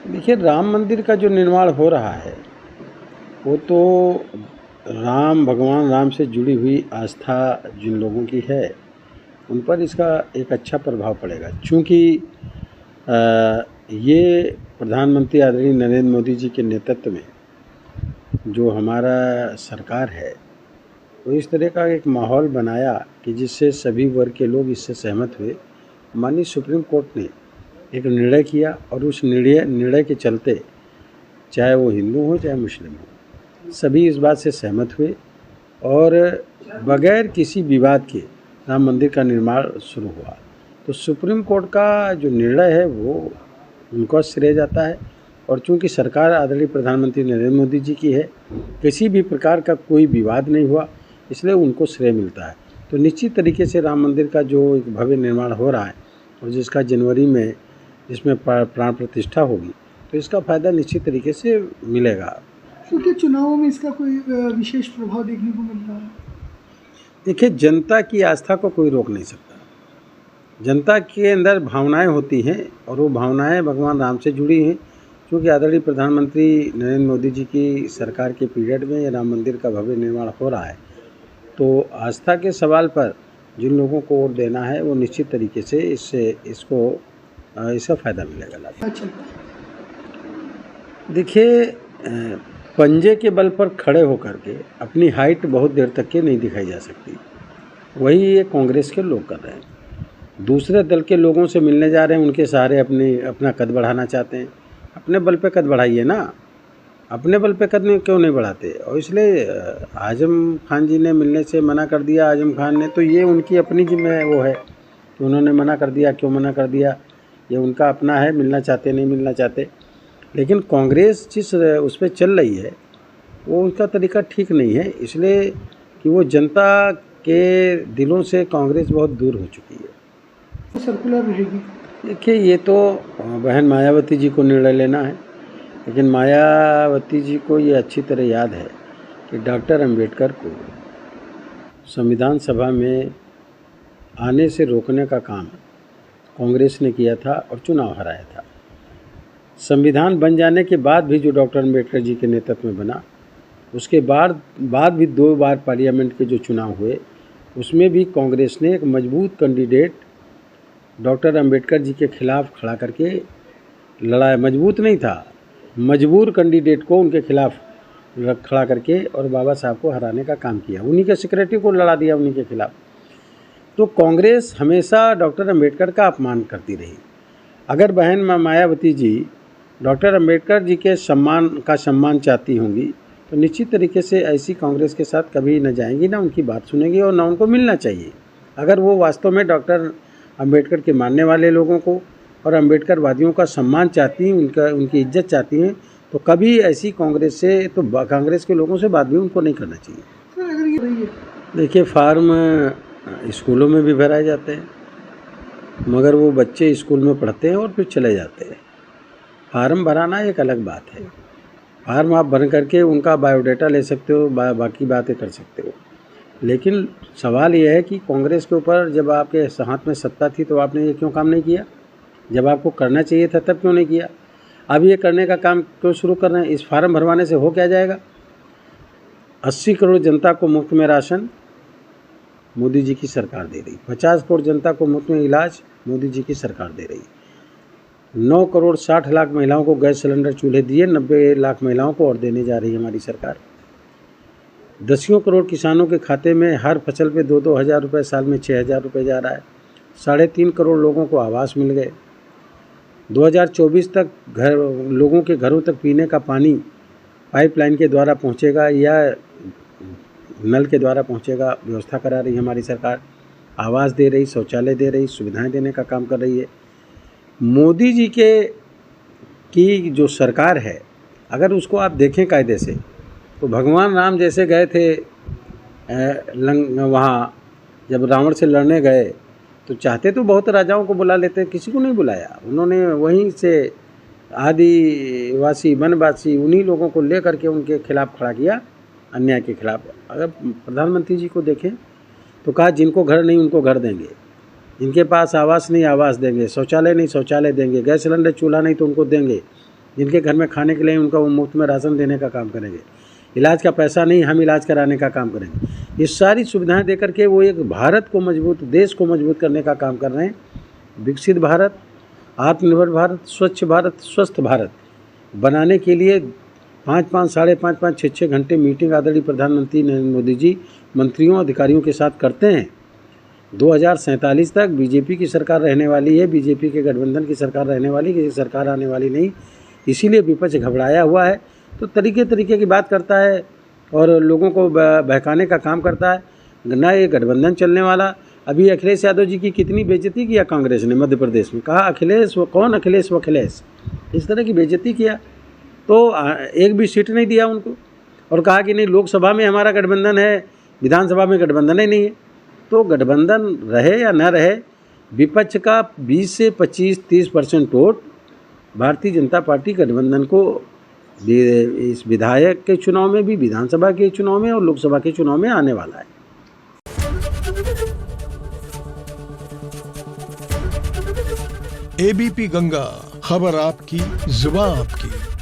देखिए, राम मंदिर का जो निर्माण हो रहा है वो तो भगवान राम से जुड़ी हुई आस्था जिन लोगों की है उन पर इसका एक अच्छा प्रभाव पड़ेगा। चूँकि ये प्रधानमंत्री आदरणीय नरेंद्र मोदी जी के नेतृत्व में जो हमारा सरकार है वो इस तरह का एक माहौल बनाया कि जिससे सभी वर्ग के लोग इससे सहमत हुए। माननीय सुप्रीम कोर्ट ने एक निर्णय किया और उस निर्णय के चलते चाहे वो हिंदू हो चाहे मुस्लिम हो, सभी इस बात से सहमत हुए और बगैर किसी विवाद के राम मंदिर का निर्माण शुरू हुआ। तो सुप्रीम कोर्ट का जो निर्णय है वो उनको श्रेय जाता है और चूंकि सरकार आदरणीय प्रधानमंत्री नरेंद्र मोदी जी की है, किसी भी प्रकार का कोई विवाद नहीं हुआ, इसलिए उनको श्रेय मिलता है। तो निश्चित तरीके से राम मंदिर का जो एक भव्य निर्माण हो रहा है और जिसका जनवरी में जिसमें प्राण प्रतिष्ठा होगी, तो इसका फ़ायदा निश्चित तरीके से मिलेगा। क्योंकि चुनावों में इसका कोई विशेष प्रभाव देखने को मिल रहा है। देखिए, जनता की आस्था को कोई रोक नहीं सकता। जनता के अंदर भावनाएं होती हैं और वो भावनाएं भगवान राम से जुड़ी हैं। क्योंकि आदरणीय प्रधानमंत्री नरेंद्र मोदी जी की सरकार के पीरियड में ये राम मंदिर का भव्य निर्माण हो रहा है, तो आस्था के सवाल पर जिन लोगों को वोट देना है वो निश्चित तरीके से इसका फ़ायदा मिलेगा। अच्छा, देखिए, पंजे के बल पर खड़े होकर के अपनी हाइट बहुत देर तक के नहीं दिखाई जा सकती। वही ये कांग्रेस के लोग कर रहे हैं। दूसरे दल के लोगों से मिलने जा रहे हैं, उनके सहारे अपना कद बढ़ाना चाहते हैं। अपने बल पे कद बढ़ाइए ना, अपने बल पे कद क्यों नहीं बढ़ाते। और इसलिए आजम खान जी ने मिलने से मना कर दिया। आजम खान ने, तो ये उनकी अपनी जिम्मे वो है कि उन्होंने मना कर दिया। क्यों मना कर दिया, ये उनका अपना है, मिलना चाहते नहीं मिलना चाहते। लेकिन कांग्रेस जिस उस पर चल रही है वो उनका तरीका ठीक नहीं है, इसलिए कि वो जनता के दिलों से कांग्रेस बहुत दूर हो चुकी है। सर्कुलर रहेगी। देखिए, ये तो बहन मायावती जी को निर्णय लेना है, लेकिन मायावती जी को ये अच्छी तरह याद है कि डॉक्टर अंबेडकर को संविधान सभा में आने से रोकने का काम कांग्रेस ने किया था और चुनाव हराया था। संविधान बन जाने के बाद भी जो डॉक्टर अंबेडकर जी के नेतृत्व में बना, उसके बाद भी 2 बार पार्लियामेंट के जो चुनाव हुए उसमें भी कांग्रेस ने एक मजबूत कैंडिडेट डॉक्टर अंबेडकर जी के खिलाफ खड़ा करके लड़ाया। मजबूत नहीं था, मजबूर कैंडिडेट को उनके खिलाफ खड़ा करके और बाबा साहब को हराने का काम किया। उन्हीं के सेक्रेटरी को लड़ा दिया उन्हीं के खिलाफ। तो कांग्रेस हमेशा डॉक्टर अंबेडकर का अपमान करती रही। अगर बहन मायावती जी डॉक्टर अंबेडकर जी के सम्मान चाहती होंगी तो निश्चित तरीके से ऐसी कांग्रेस के साथ कभी न जाएंगी, ना उनकी बात सुनेंगी और ना उनको मिलना चाहिए। अगर वो वास्तव में डॉक्टर अंबेडकर के मानने वाले लोगों को और अंबेडकर वादियों का सम्मान चाहती हैं, उनकी इज्जत चाहती हैं, तो कभी ऐसी कांग्रेस से तो कांग्रेस के लोगों से बात भी उनको नहीं करना चाहिए। सर, अगर ये रही है, देखिए, फार्म स्कूलों में भी भराए जाते हैं, मगर वो बच्चे स्कूल में पढ़ते हैं और फिर चले जाते हैं। फार्म भराना एक अलग बात है। फार्म आप भर करके उनका बायोडाटा ले सकते हो, बाकी बातें कर सकते हो। लेकिन सवाल यह है कि कांग्रेस के ऊपर जब आपके हाथ में सत्ता थी तो आपने ये क्यों काम नहीं किया? जब आपको करना चाहिए था तब क्यों नहीं किया? अब ये करने का काम क्यों शुरू कर रहे हैं? इस फार्म भरवाने से हो क्या जाएगा? 80 करोड़ जनता को मुफ्त में राशन मोदी जी की सरकार दे रही। 50 करोड़ जनता को मुफ्त में इलाज मोदी जी की सरकार दे रही। 9 करोड़ 60 लाख महिलाओं को गैस सिलेंडर चूल्हे दिए, 90 लाख महिलाओं को और देने जा रही है हमारी सरकार। 10 करोड़ किसानों के खाते में हर फसल पे 2-2 हज़ार रुपये, साल में 6 हज़ार रुपये जा रहा है। 3.5 करोड़ लोगों को आवास मिल गए। 2024 तक लोगों के घरों तक पीने का पानी पाइपलाइन के द्वारा पहुंचेगा या नल के द्वारा पहुंचेगा, व्यवस्था करा रही है हमारी सरकार। आवास दे रही, शौचालय दे रही, सुविधाएं देने का काम कर रही है। मोदी जी की जो सरकार है, अगर उसको आप देखें कायदे से, तो भगवान राम जैसे गए थे वहाँ जब रावण से लड़ने गए तो चाहते तो बहुत राजाओं को बुला लेते, किसी को नहीं बुलाया। उन्होंने वहीं से आदिवासी वनवासी उन्हीं लोगों को ले करके उनके खिलाफ खड़ा किया, अन्याय के खिलाफ। अगर प्रधानमंत्री जी को देखें तो कहा जिनको घर नहीं उनको घर देंगे, जिनके पास आवास नहीं आवास देंगे, शौचालय नहीं शौचालय देंगे, गैस सिलेंडर चूल्हा नहीं तो उनको देंगे। जिनके घर में खाने के लिए उनका वो मुफ्त में राशन देने का काम करेंगे। इलाज का पैसा नहीं, हम इलाज कराने का काम करेंगे। ये सारी सुविधाएं देकर के वो एक भारत को मजबूत, देश को मजबूत करने का काम कर रहे हैं। विकसित भारत, आत्मनिर्भर भारत, स्वच्छ भारत, स्वस्थ भारत बनाने के लिए 5-5, 5.5, 6-6 घंटे मीटिंग आदरणीय प्रधानमंत्री नरेंद्र मोदी जी मंत्रियों अधिकारियों के साथ करते हैं। 2047 तक बीजेपी की सरकार रहने वाली है, बीजेपी के गठबंधन की सरकार रहने वाली, किसी सरकार आने वाली नहीं। इसीलिए विपक्ष घबराया हुआ है, तो तरीके की बात करता है और लोगों को बहकाने का काम करता है। ना ये गठबंधन चलने वाला। अभी अखिलेश यादव जी की कितनी बेइज्जती किया कांग्रेस ने मध्य प्रदेश में, कहा अखिलेश वो कौन, अखिलेश वो अखिलेश, इस तरह की बेइज्जती किया, तो एक भी सीट नहीं दिया उनको, और कहा कि नहीं लोकसभा में हमारा गठबंधन है, विधानसभा में गठबंधन ही नहीं है। तो गठबंधन रहे या न रहे, विपक्ष का 20 से 25-30% वोट भारतीय जनता पार्टी गठबंधन को इस विधायक के चुनाव में भी, विधानसभा के चुनाव में और लोकसभा के चुनाव में आने वाला है। एबीपी गंगा, खबर आपकी, जुबान आपकी।